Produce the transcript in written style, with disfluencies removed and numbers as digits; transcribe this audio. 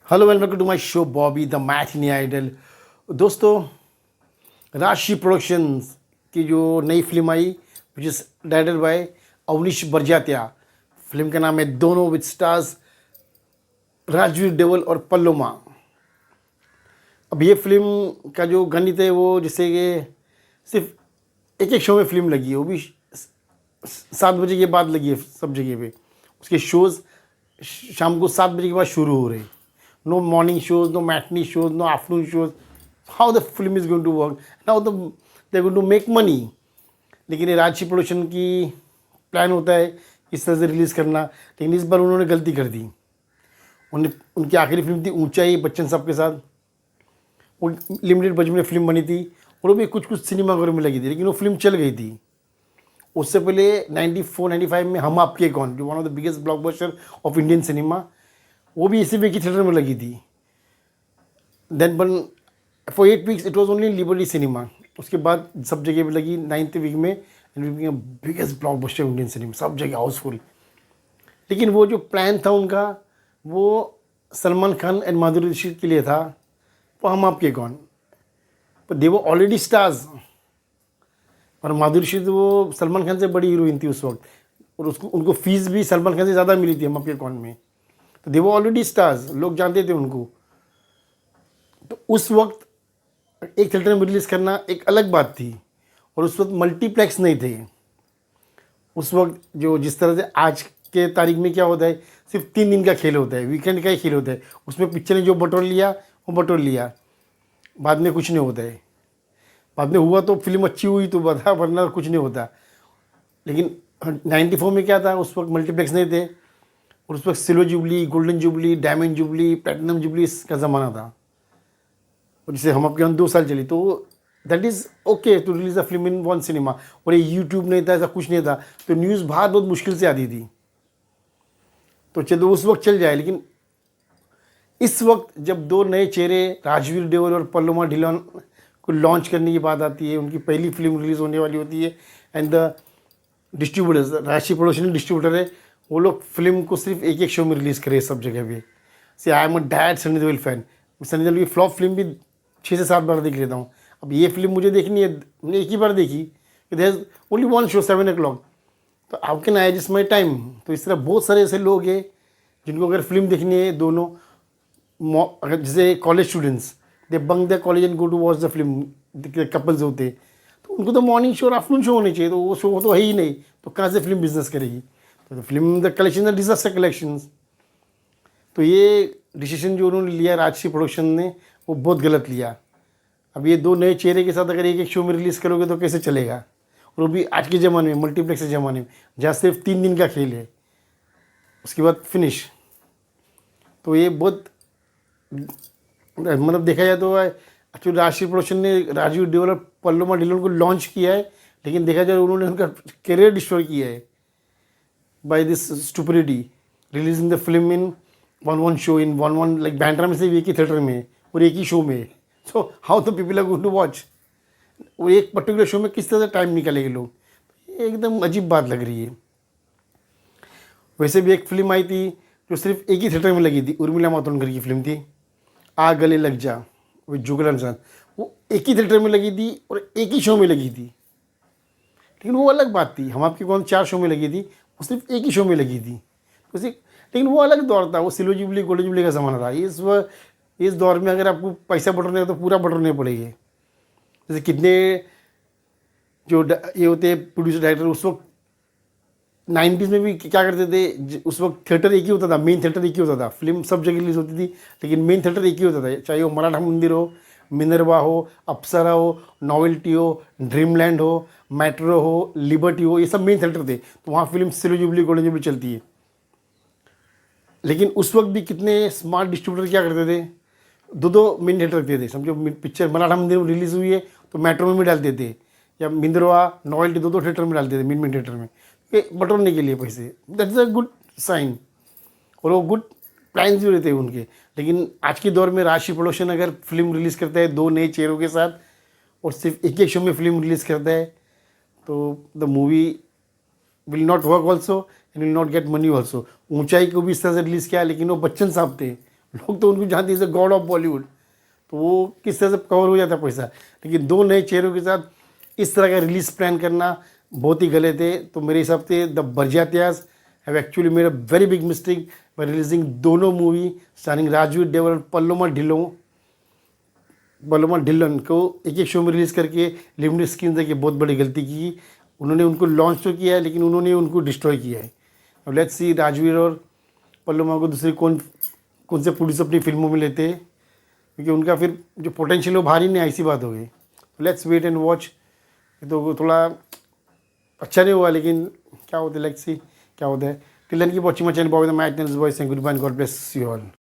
Hello welcome to my show Bobby the मैथिनी idol. दोस्तों, Rashi productions की जो नई फिल्म आई which is directed by Avnish Barjatya. Film का नाम है दोनों, विद स्टार्स राजवीर देवल और पल्लोमा। अब ये फिल्म का जो गणित है वो जैसे कि सिर्फ एक एक शो में फिल्म लगी है, वो भी 7 बजे के बाद लगी है सब जगह पे। उसके शोज़ शाम को 7 बजे के बाद शुरू हो रहे हैं। No morning shows, no matinee shows, no afternoon shows. How the film is going to work? Now they're going to make money. लेकिन ये राजशी प्रोडक्शन की प्लान होता है इस तरह से रिलीज़ करना, लेकिन इस बार उन्होंने गलती कर दी। उनकी आखिरी फिल्म थी ऊंचाई बच्चन साहब के साथ, वो लिमिटेड बजट में फिल्म बनी थी और वो भी कुछ सिनेमाघरों में लगी थी, लेकिन वो फिल्म चल गई थी। उससे पहले 94-95 में हम आपके कौन, जो one of the biggest blockbuster of Indian cinema, वो भी इसी वीक की थिएटर में लगी थी। Then one for 8 weeks it was only Liberty cinema. उसके बाद सब जगह पे लगी 9th वीक में, and biggest blockbuster Indian cinema, सब जगह हाउसफुल। लेकिन वो जो प्लान था उनका, वो सलमान खान एंड माधुरी दीक्षित के लिए था, वो हम आपके कौन, पर दे वो ऑलरेडी स्टार्स। और माधुरी दीक्षित वो सलमान खान से बड़ी हीरोइन थी उस वक्त, और उसको उनको फीस भी सलमान खान से ज़्यादा मिली थी हम आपके कौन में। तो दे वो ऑलरेडी स्टार्स, लोग जानते थे उनको। तो उस वक्त एक थिएटर में रिलीज़ करना एक अलग बात थी, और उस वक्त मल्टीप्लेक्स नहीं थे। उस वक्त जो जिस तरह से आज के तारीख में क्या होता है, सिर्फ 3 दिन का खेल होता है, वीकेंड का ही खेल होता है। उसमें पिक्चर ने जो बटोर लिया वो बटोर लिया, बाद में कुछ नहीं होता है। बाद में हुआ तो फिल्म अच्छी हुई तो बता, वरना कुछ नहीं होता। लेकिन 94 में क्या था, उस वक्त मल्टीप्लेक्स नहीं थे, और उस वक्त silver jubilee, golden jubilee, diamond jubilee, platinum jubilee का ज़माना था। और जिसे हम आपके यहाँ 2 साल चली, तो that is okay to release a film in one cinema. और ये यूट्यूब नहीं था, ऐसा कुछ नहीं था, तो न्यूज़ बाहर बहुत मुश्किल से आती थी। तो चलो उस वक्त चल जाए, लेकिन इस वक्त जब 2 नए चेहरे राजवीर देवल और पल्लोमा ढिलोन को लॉन्च करने की बात आती है, उनकी पहली फिल्म रिलीज़ होने वाली होती है, एंड द डिस्ट्रीब्यूटर्स, राशि प्रोडक्शन डिस्ट्रीब्यूटर है, वो लोग फिल्म को सिर्फ एक एक शो में रिलीज़ करे सब जगह पे। से I am a dad Sunny Deol fan. Sunny Deol की फ्लॉप फिल्म भी 6 से 7 बार देख लेता हूँ। अब ये फिल्म मुझे देखनी है, मैंने एक ही बार देखी, there only one show 7 o'clock, तो how can I adjust my time. तो इस तरह बहुत सारे ऐसे लोग हैं जिनको अगर फिल्म देखनी है दोनों, अगर जैसे college students, they bunk the college and go to watch the film, couples होते, तो उनको तो मॉर्निंग शो और आफ्टरनून शो होने चाहिए, तो वो शो तो है ही नहीं, तो कहाँ से फिल्म बिजनेस करेगी। तो film the collection disaster collections. तो ये डिसीजन जो उन्होंने लिया राजश्री प्रोडक्शन ने, वो बहुत गलत लिया। अब ये 2 नए चेहरे के साथ अगर एक एक शो में रिलीज़ करोगे तो कैसे चलेगा, और वो भी आज के ज़माने में, मल्टीप्लेक्स के ज़माने में, जहाँ सिर्फ 3 दिन का खेल है, उसके बाद फिनिश। तो ये बहुत, मतलब देखा जाए तो एक्चुअली राजश्री प्रोडक्शन ने राजवीर देवल और पल्लोमा ढिलोन को लॉन्च किया है, लेकिन देखा जाए उन्होंने उनका करियर डिस्ट्रॉय किया है by this stupidity, releasing the film in one show in one like Bandra में से एक ही थिएटर में और एक ही शो में। so how the people are going to watch, वो एक पर्टिकुलर शो में किस तरह से टाइम निकालेंगे लोग, ये एकदम अजीब बात लग रही है। वैसे भी एक फिल्म आई थी जो सिर्फ एक ही थिएटर में लगी थी, उर्मिला मातोंडकर की फिल्म थी आ गले लग जा, वो जुगल साथ, वो एक ही थिएटर में लगी थी और एक ही शो में लगी थी। लेकिन वो अलग बात थी। हम आपकी कौन 4 शो में लगी थी, वो सिर्फ एक ही शो में लगी थी तो लेकिन वो अलग दौर था, वो सिल्वर जुबली गोल्डन जुबली का ज़माना था। इस दौर में अगर आपको पैसा बटोरना है तो पूरा बटोरने पड़ेंगे। जैसे कितने जो ये होते हैं प्रोड्यूसर डायरेक्टर, उस वक्त 90s में भी क्या करते थे, उस वक्त थिएटर एक ही होता था, मेन थिएटर एक ही होता था। फिल्म सब जगह रिलीज होती थी, लेकिन मेन थिएटर एक ही होता था, चाहे वो मराठा मंदिर हो, मिनरवा हो, अप्सरा हो, नॉवेल्टी हो, ड्रीमलैंड हो, मेट्रो हो, लिबर्टी हो, ये सब मेन थिएटर थे। तो वहाँ film silver jubilee golden jubilee चलती है। लेकिन उस वक्त भी कितने स्मार्ट डिस्ट्रीब्यूटर क्या करते थे, 2 मेन थिएटर रखते थे। समझो पिक्चर मराठा मंदिर में रिलीज़ हुई है तो मेट्रो में भी डालते थे, या मिंदरवा नॉवेल्टी 2 थिएटर में डालते थे, मेन थिएटर में, बटोरने के लिए पैसे। That is a good sign, और वो गुड प्लान्स भी रहते हैं उनके। लेकिन आज के दौर में राजश्री प्रोडक्शन अगर फिल्म रिलीज़ करता है 2 नए चेहरों के साथ और सिर्फ एक एक शो में फिल्म रिलीज़ करता है, तो the movie will not work also and will not get money also. ऊंचाई को भी इस तरह से रिलीज़ किया, लेकिन वो बच्चन साहब थे, लोग तो उनको जानते हैं गॉड ऑफ बॉलीवुड, तो वो किस तरह से कवर हो जाता है पैसा। लेकिन दो नए चेहरों के साथ इस तरह का रिलीज प्लान करना बहुत ही गलत है। तो मेरे हिसाब से the Barjatyas have actually made a very big mistake by releasing दोनों मूवी स्टारिंग राजवीर देवल और पल्लोमा ढिल्लन को एक एक शो में रिलीज़ करके लिमिटेड स्क्रीन तक, ये बहुत बड़ी गलती की। उन्होंने उनको लॉन्च तो किया है लेकिन उन्होंने उनको डिस्ट्रॉय किया है। अब लेट्स सी राजवीर और पल्लोमा को दूसरे कौन कौन से प्रोड्यूसर अपनी फिल्मों में लेते हैं, क्योंकि उनका फिर जो पोटेंशियल है वो बाहर ही नहीं, ऐसी बात हो गई। Let's wait and watch. तो थोड़ा अच्छा नहीं हुआ लेकिन क्या होता है, लेट्स सी क्या होता है। Till then keep watching my channel bye the match boys and goodbye, God bless you all.